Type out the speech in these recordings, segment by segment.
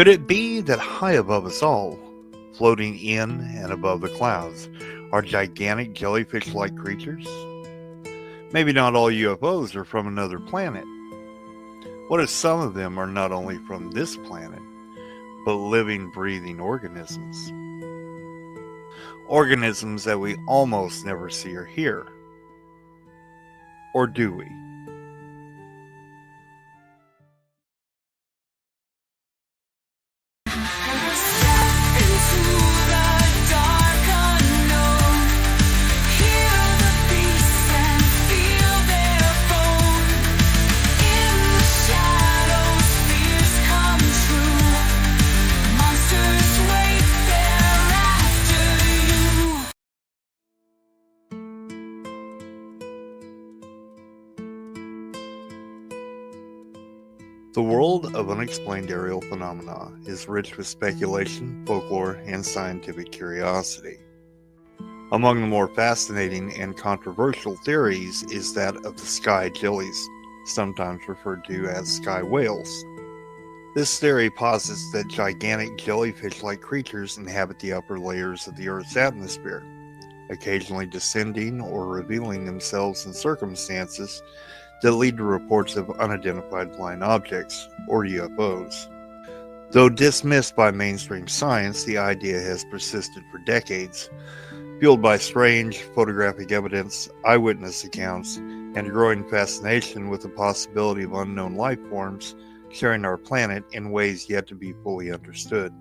Could it be that high above us all, floating in and above the clouds, are gigantic jellyfish-like creatures? Maybe not all UFOs are from another planet. What if some of them are not only from this planet, but living, breathing organisms? Organisms that we almost never see or hear. Or do we? The world of unexplained aerial phenomena is rich with speculation, folklore, and scientific curiosity. Among the more fascinating and controversial theories is that of the sky jellies, sometimes referred to as sky whales. This theory posits that gigantic jellyfish-like creatures inhabit the upper layers of the Earth's atmosphere, occasionally descending or revealing themselves in circumstances that lead to reports of unidentified flying objects, or UFOs. Though dismissed by mainstream science, the idea has persisted for decades, fueled by strange photographic evidence, eyewitness accounts, and a growing fascination with the possibility of unknown life forms sharing our planet in ways yet to be fully understood.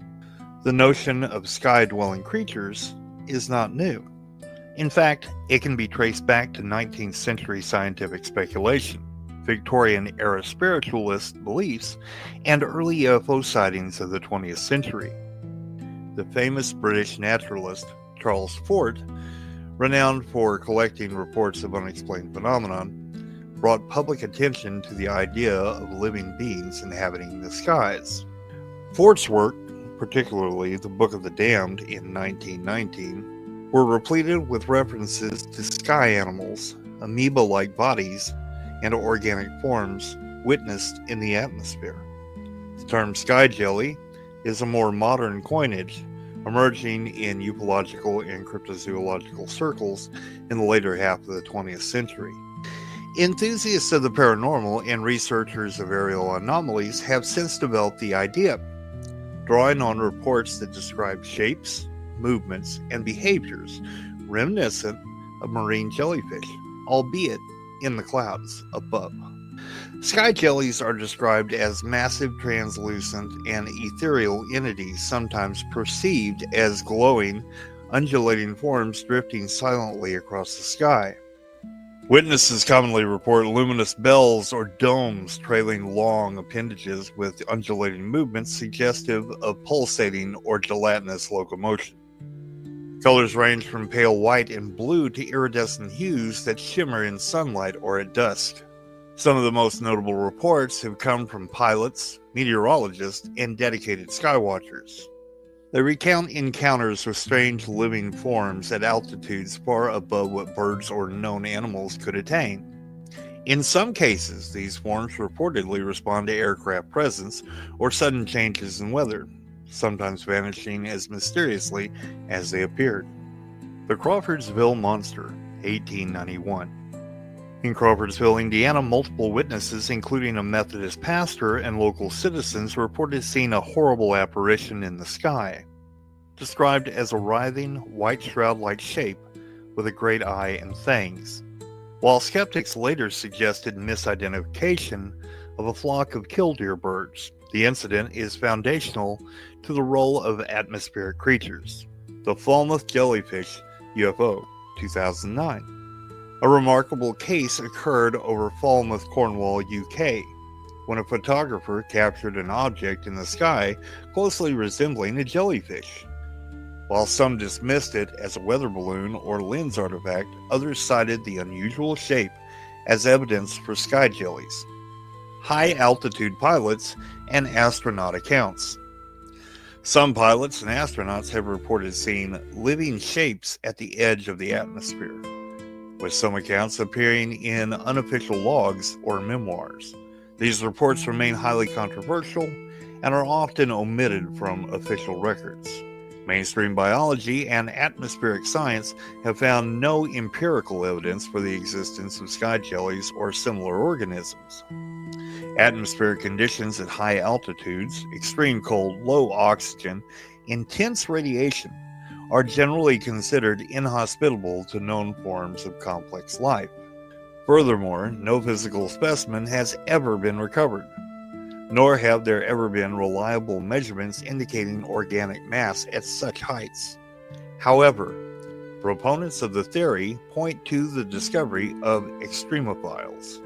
The notion of sky-dwelling creatures is not new. In fact, it can be traced back to 19th century scientific speculation, Victorian-era spiritualist beliefs, and early UFO sightings of the 20th century. The famous British naturalist Charles Fort, renowned for collecting reports of unexplained phenomenon, brought public attention to the idea of living beings inhabiting the skies. Fort's work, particularly the Book of the Damned in 1919, were repleted with references to sky animals, amoeba-like bodies, and organic forms witnessed in the atmosphere. The term sky jelly is a more modern coinage, emerging in ufological and cryptozoological circles in the later half of the 20th century. Enthusiasts of the paranormal and researchers of aerial anomalies have since developed the idea, drawing on reports that describe shapes, movements, and behaviors reminiscent of marine jellyfish, albeit in the clouds above. Sky jellies are described as massive, translucent, and ethereal entities, sometimes perceived as glowing, undulating forms drifting silently across the sky. Witnesses commonly report luminous bells or domes trailing long appendages with undulating movements suggestive of pulsating or gelatinous locomotion. Colors range from pale white and blue to iridescent hues that shimmer in sunlight or at dusk. Some of the most notable reports have come from pilots, meteorologists, and dedicated skywatchers. They recount encounters with strange living forms at altitudes far above what birds or known animals could attain. In some cases, these forms reportedly respond to aircraft presence or sudden changes in weather, sometimes vanishing as mysteriously as they appeared. The Crawfordsville Monster, 1891. In Crawfordsville, Indiana, multiple witnesses, including a Methodist pastor and local citizens, reported seeing a horrible apparition in the sky, described as a writhing, white shroud-like shape with a great eye and fangs, while skeptics later suggested misidentification of a flock of killdeer birds. The incident is foundational to the role of atmospheric creatures. The Falmouth Jellyfish UFO, 2009. A remarkable case occurred over Falmouth, Cornwall, UK, when a photographer captured an object in the sky closely resembling a jellyfish. While some dismissed it as a weather balloon or lens artifact, others cited the unusual shape as evidence for sky jellies, high-altitude pilots, and astronaut accounts. Some pilots and astronauts have reported seeing living shapes at the edge of the atmosphere, with some accounts appearing in unofficial logs or memoirs. These reports remain highly controversial and are often omitted from official records. Mainstream biology and atmospheric science have found no empirical evidence for the existence of sky jellies or similar organisms. Atmospheric conditions at high altitudes, extreme cold, low oxygen, intense radiation, are generally considered inhospitable to known forms of complex life. Furthermore, no physical specimen has ever been recovered, nor have there ever been reliable measurements indicating organic mass at such heights. However, proponents of the theory point to the discovery of extremophiles,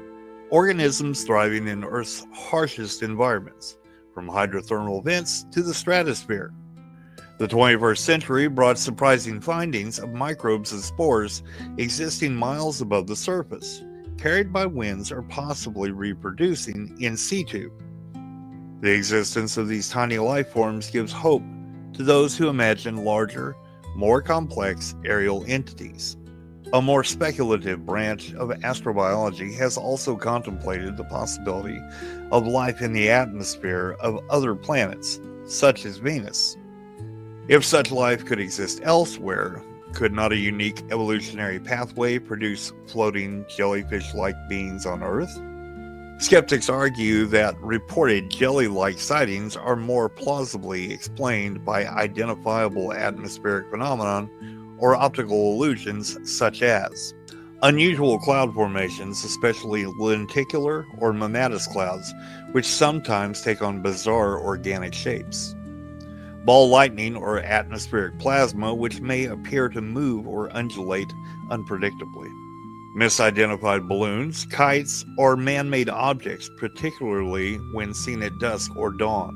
organisms thriving in Earth's harshest environments, from hydrothermal vents to the stratosphere. The 21st century brought surprising findings of microbes and spores existing miles above the surface, carried by winds or possibly reproducing in situ. The existence of these tiny life forms gives hope to those who imagine larger, more complex aerial entities. A more speculative branch of astrobiology has also contemplated the possibility of life in the atmosphere of other planets, such as Venus. If such life could exist elsewhere, could not a unique evolutionary pathway produce floating jellyfish-like beings on Earth? Skeptics argue that reported jelly-like sightings are more plausibly explained by identifiable atmospheric phenomenon or optical illusions such as unusual cloud formations, especially lenticular or mammatus clouds, which sometimes take on bizarre organic shapes. Ball lightning or atmospheric plasma, which may appear to move or undulate unpredictably. Misidentified balloons, kites, or man-made objects, particularly when seen at dusk or dawn.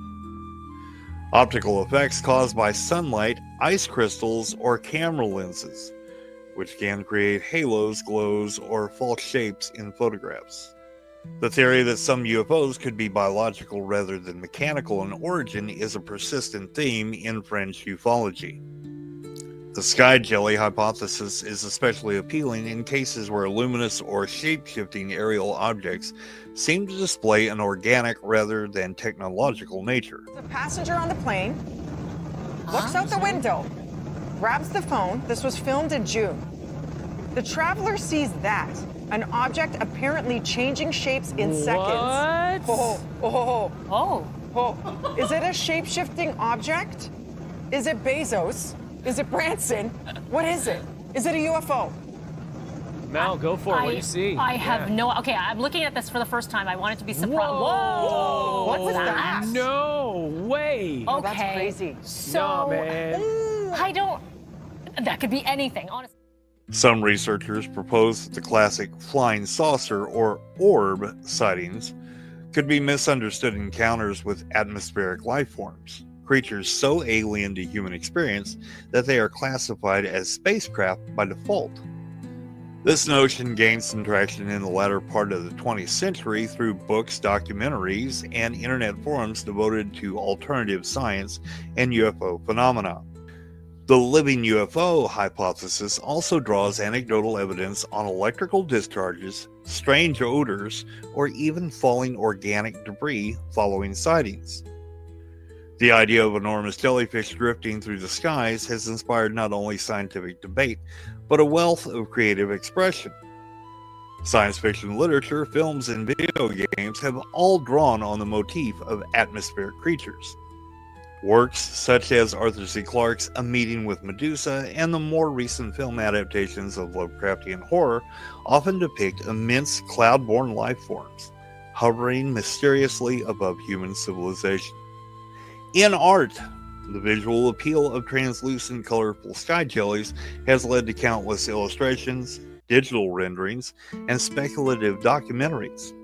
Optical effects caused by sunlight, ice crystals, or camera lenses, which can create halos, glows, or false shapes in photographs. The theory that some UFOs could be biological rather than mechanical in origin is a persistent theme in French ufology. The sky jelly hypothesis is especially appealing in cases where luminous or shape-shifting aerial objects seem to display an organic rather than technological nature. The passenger on the plane looks out the window, grabs the phone. This was filmed in June. The traveler sees that. An object apparently changing shapes in seconds. Oh. Is it a shape-shifting object? Is it Bezos? Is it Branson? What is it? Is it a UFO? Mel, go for it. What do you see? I have no... Okay, I'm looking at this for the first time. I wanted to be surprised. Whoa! What's that? No way! Oh, that's crazy. So, no, man. I don't... That could be anything, honestly. Some researchers propose that the classic flying saucer or orb sightings could be misunderstood encounters with atmospheric life forms, creatures so alien to human experience that they are classified as spacecraft by default. This notion gained some traction in the latter part of the 20th century through books, documentaries, and internet forums devoted to alternative science and UFO phenomena. The living UFO hypothesis also draws anecdotal evidence on electrical discharges, strange odors, or even falling organic debris following sightings. The idea of enormous jellyfish drifting through the skies has inspired not only scientific debate, but a wealth of creative expression. Science fiction literature, films, and video games have all drawn on the motif of atmospheric creatures. Works such as Arthur C. Clarke's A Meeting with Medusa and the more recent film adaptations of Lovecraftian horror often depict immense cloud-borne life forms, hovering mysteriously above human civilization. In art, the visual appeal of translucent, colorful sky jellies has led to countless illustrations, digital renderings, and speculative documentaries.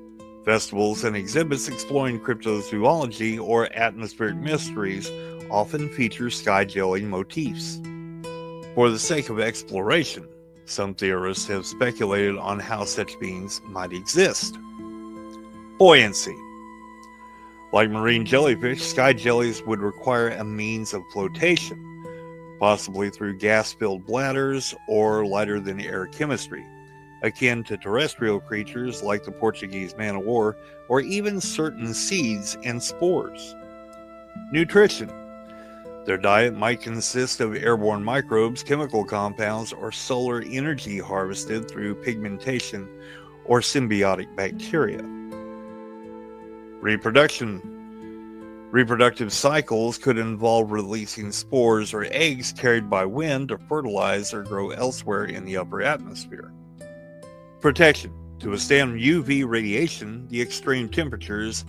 Festivals and exhibits exploring cryptozoology or atmospheric mysteries often feature sky jelly motifs. For the sake of exploration, some theorists have speculated on how such beings might exist. Buoyancy. Like marine jellyfish, sky jellies would require a means of flotation, possibly through gas-filled bladders or lighter-than-air chemistry, akin to terrestrial creatures like the Portuguese man-o-war or even certain seeds and spores. Nutrition. Their diet might consist of airborne microbes, chemical compounds, or solar energy harvested through pigmentation or symbiotic bacteria. Reproduction. Reproductive cycles could involve releasing spores or eggs carried by wind to fertilize or grow elsewhere in the upper atmosphere. Protection. To withstand UV radiation, the extreme temperatures,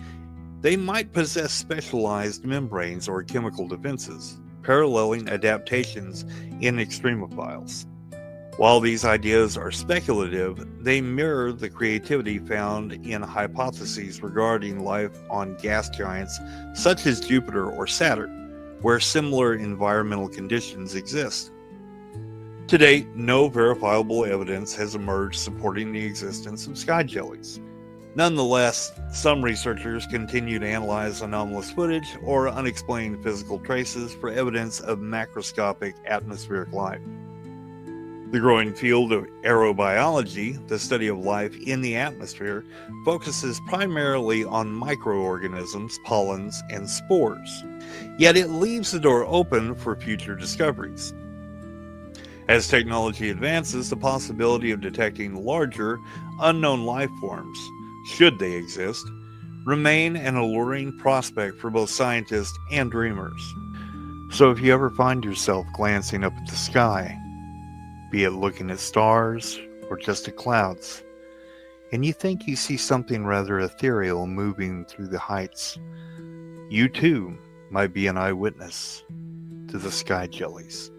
they might possess specialized membranes or chemical defenses, paralleling adaptations in extremophiles. While these ideas are speculative, they mirror the creativity found in hypotheses regarding life on gas giants such as Jupiter or Saturn, where similar environmental conditions exist. To date, no verifiable evidence has emerged supporting the existence of sky jellies. Nonetheless, some researchers continue to analyze anomalous footage or unexplained physical traces for evidence of macroscopic atmospheric life. The growing field of aerobiology, the study of life in the atmosphere, focuses primarily on microorganisms, pollens, and spores, yet it leaves the door open for future discoveries. As technology advances, the possibility of detecting larger, unknown life forms, should they exist, remain an alluring prospect for both scientists and dreamers. So if you ever find yourself glancing up at the sky, be it looking at stars or just at clouds, and you think you see something rather ethereal moving through the heights, you too might be an eyewitness to the sky jellies.